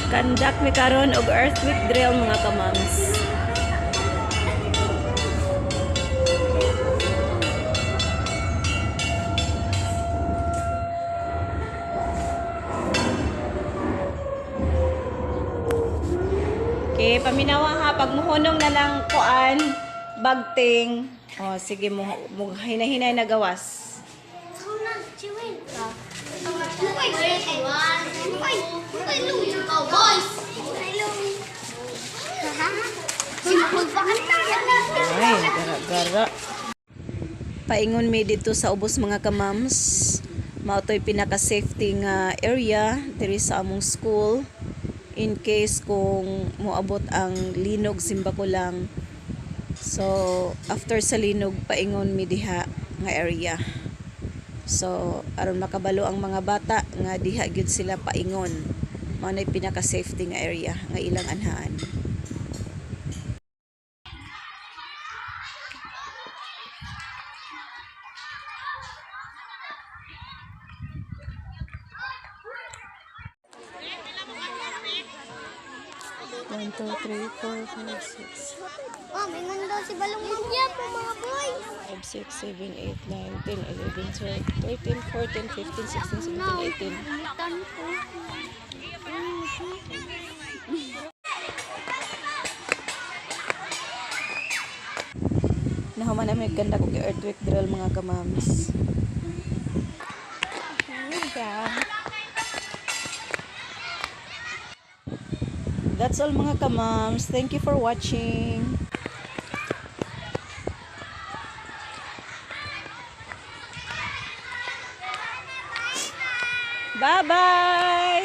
Kandak mi karon og earthquake drill mga kamams. Okay, paminawa ha pag muhunong na lang kuan bagting. Oh, sige mo hinahinay na gawas. Ay, gara-gara. Paingon mi dito sa ubos mga kamams. Mao toy pinaka-safety nga area diri sa among school in case kung moabot ang linog simbakulang. So, after sa linog paingon mi diha nga area. So, aron makabalo ang mga bata nga diha gyud sila paingon. Mao nay pinaka-safety nga area nga ilang anhaan. One, two, three, four, five, six. Oh, mingon daw si Balong Magya po mga boy. 5, 6, 7, 8, 9, 10, 11, 12, 13, 14, 15, 16, 17, 18. Tan po. Nahuman namin ganda ko earthquake drill mga kamams. That's all mga kamams. Thank you for watching. Bye-bye!